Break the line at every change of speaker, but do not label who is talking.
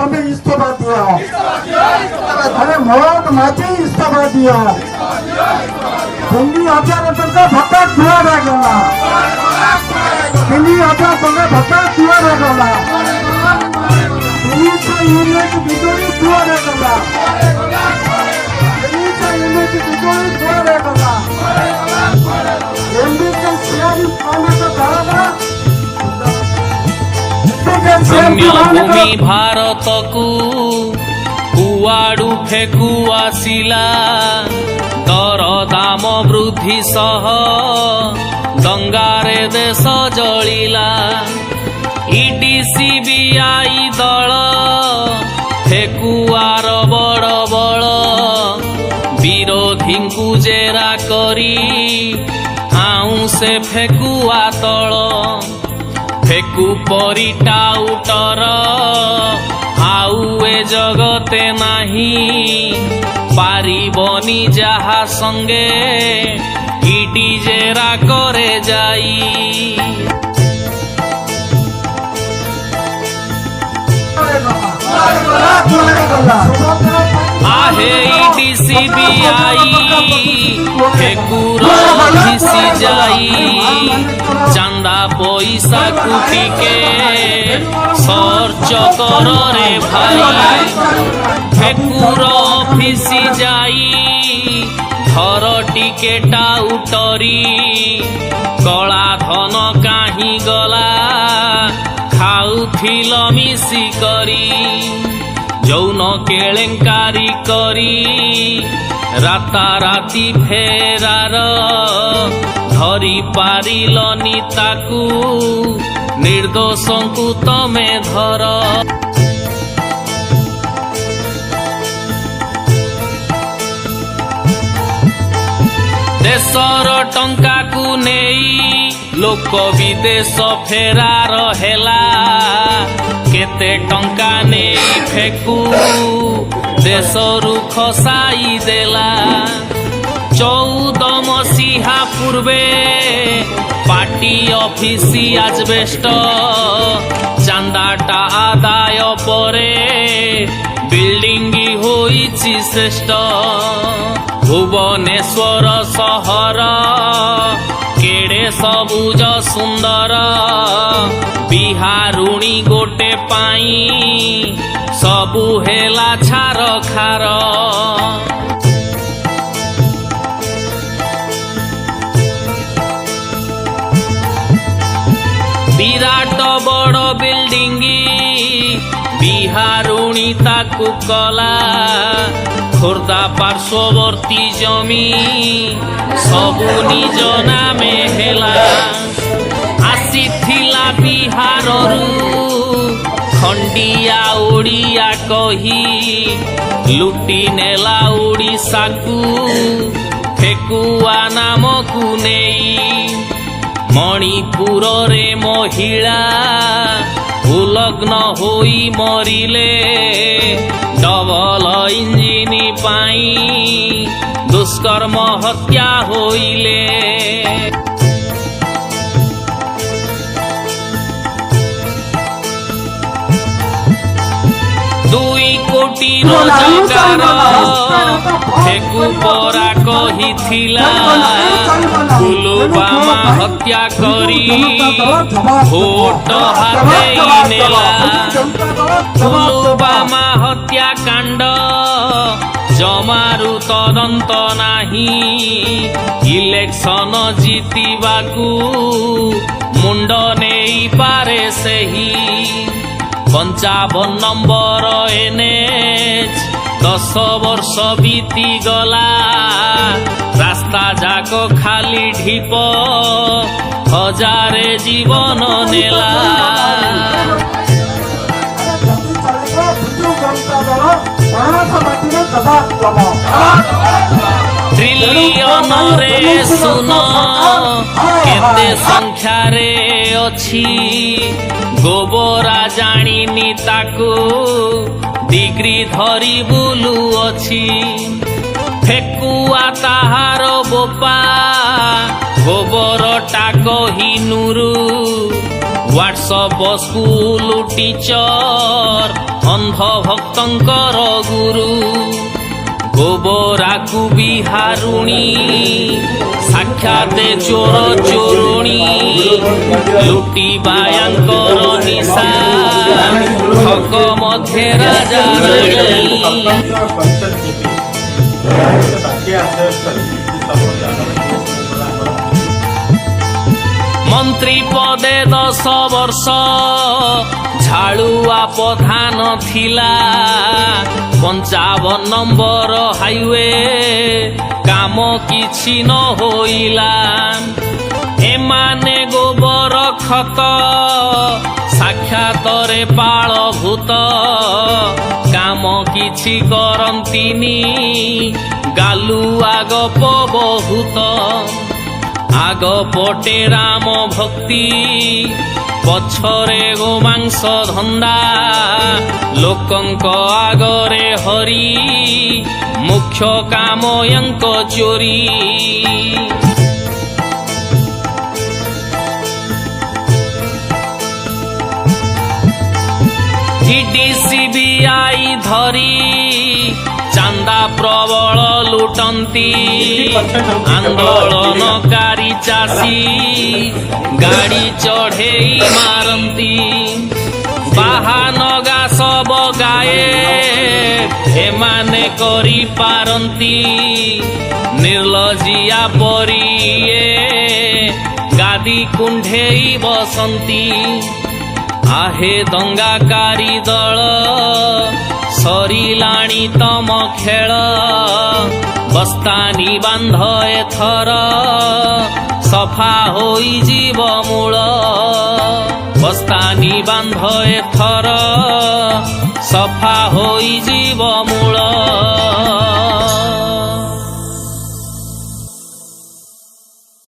তুমি ইস্তফা দিও। আরে মত মাঝে ইস্তফা দিও। 3,000 ଟଙ୍କା ଭତ୍ତା କୁଆଡ଼େ ଗଲା? 3,000 ଟଙ୍କା ଭତ୍ତା କୁଆଡ଼େ ଗଲା? 300 ୟୁନିଟ୍ ବିଜୁଳି କୁଆଡ଼େ ଗଲା? 300 ୟୁନିଟ୍ ବିଜୁଳି କୁଆଡ଼େ ଗଲା? ଏମିତି ସିଆରି ଅନେକ ଦରମା
ପୁଣ୍ୟଭୂମି ଭାରତକୁ କୁଆଡୁ ଫେକୁ ଆସିଲା ଦରଦାମ ବୃଦ୍ଧି ସହ ଦଙ୍ଗାରେ ଦେଶ ଜଳିଲା। ଇଡି ସିବିଆଇ ଦଳ ଫେକୁଆର ବଡ଼ ବଳ ବିରୋଧୀଙ୍କୁ ଜେରା କରି ଆଉଁସେ ଫେକୁଆ ତଳ। ଫେକୁ ପରି ଟାଉଟର ଆଉ ଏ ଜଗତେ ନାହିଁ ପାରିବନି ଯାହା ସଙ୍ଗେ ଇଡି ଜେରା କରେ ଯାଇ। आहे इडी सीबीआई फेकुर घिसी जाई चांदा पैसा कुटिके सर्च कर रे भाई। फेकुर फिसी जाई थर टिके टाउटरी कला धन काहीं गला खाउथिल मिसी करी। যৌন কেলেঙ্কারি করি রাতারাতি ফেরার ধরি পারিলনি তাকু ନିର୍ଦ୍ଦୋଷଙ୍କୁ ତମେ ଧର। ଦେଶର ଟଙ୍କାକୁ ନେଇ ଲୋକ ବିଦେଶ ଫେରାର ହେଲା। କେତେ ଟଙ୍କା ନେଇ ଫେକୁ ଦେଶରୁ ଖସାଇ ଦେଲା। 14 ମସିହା ପୂର୍ବେ ପାର୍ଟି ଅଫିସ ଆଜବେଷ୍ଟ ଚାନ୍ଦାଟା ଆଦାୟ ପରେ ବିଲ୍ଡିଂ ହୋଇଛି ଶ୍ରେଷ୍ଠ। ଭୁବନେଶ୍ୱର ସହର କେଡ଼େ ସବୁଜ ସୁନ୍ଦର ବିହାରୁଣୀ ଗୋଟେ ପାଇଁ ସବୁ ହେଲା ଛାର ଖାର। ବିରାଟ ବଡ଼ ବିଲ୍ଡିଂ ବିହାରୁଣୀ ତାକୁ କଲା। ଖୋର୍ଦ୍ଧା ପାର୍ଶ୍ୱବର୍ତ୍ତୀ ଜମି ସବୁ ନିଜ ନାମେ ହେଲା। ଆସିଥିଲା ବିହାରରୁ ଖଣ୍ଡିଆ ଓଡ଼ିଆ କହି ଲୁଟି ନେଲା ଓଡ଼ିଶାକୁ ଫେକୁଆ ନାମକୁ ନେଇ। ମଣିପୁରରେ ମହିଳା ଉଲଗ୍ନ ହୋଇ ମରିଲେ ଡବଲ ଇଞ୍ଜିନ ପାଇଁ ଦୁଷ୍କର୍ମ ହତ୍ୟା ହୋଇଲେ। 2 କୋଟି ରୋଜଗାର ଫେକୁ ପରା କହିଥିଲା। ପୁଲୱାମା ହତ୍ୟା କରି ଭୋଟ ହାତେଇ ନେଲା। ପୁଲୱାମା ହତ୍ୟାକାଣ୍ଡ ଜମାରୁ ତଦନ୍ତ ନାହିଁ। ଇଲେକ୍ସନ ଜିତିବାକୁ ମୁଣ୍ଡ ନେଇପାରେ ସେହି। 55 ନମ୍ବର NH 10 ବର୍ଷ ବିତିଗଲା। ରାସ୍ତା ଯାକ ଖାଲି ଢିପ ହଜାରେ ଜୀବନ ନେଲା। ଟ୍ରିଲିୟନରେ ଶୂନ କେତେ ସଂଖ୍ୟାରେ ଅଛି ଗୋବରା ଜାଣିନି ତାକୁ ଡିଗ୍ରୀ ଧରି ବୁଲୁଅଛି। ଫେକୁଆ ତାହାର ବୋପା ଗୋବରଟା କହିନୁରୁ ହ୍ୱାଟ୍ସଆପ ସ୍କୁଲ ଟିଚର ଅନ୍ଧ ଅନ୍ଧ ଭକ୍ତଙ୍କର ଗୁରୁ ଗୋବରାକୁ ବିହାରୁଣୀ ସାକ୍ଷାତ ଚୋର ଚୋରୁଣୀ ଲୁଟିବାୟାଙ୍କର ନିଶା ଠକ ମଧ୍ୟରେ ରାଜା ମନ୍ତ୍ରୀ ପଦେ 10 ବର୍ଷ ଝାଳୁଆ ପ୍ରଧାନ ଥିଲା 55 ନମ୍ବର ହାଇୱେ କାମ କିଛି ନ ହୋଇଲା ଏମାନେ ଗୋବର ଖତ ସାକ୍ଷାତରେ ପାଳ ଭୂତ କାମ କିଛି କରନ୍ତିନି ଗାଲୁଆ ଗପ ବହୁତ ଆଗ ପଟେ ରାମ ଭକ୍ତି ପଛରେ ଗୋମାଂସ ଧନ୍ଦା ଲୋକଙ୍କ ଆଗରେ ହରି ମୁଖ୍ୟ କାମ ୟାଙ୍କ ଚୋରି DCBI ଧରି ଚାନ୍ଦା ପ୍ରବଳ ଲୁଟନ୍ତି ଆନ୍ଦୋଳନକାରୀ ଚାଷୀ ଗାଡ଼ି ଚଢ଼େଇ ମାରନ୍ତି ବାହାନଗା ସବ ଗାଏ ଏମାନେ କରିପାରନ୍ତି ନିର୍ଲଜିଆ ପରି ଗାଦି କୁଣ୍ଢେଇ ବସନ୍ତି आहे दंगाकारी दल सरिलाणी तम खेल बस्तानी बांध एथर सफा होई जीव मूल बस्तानी बांध एथर सफा होई जीव मूल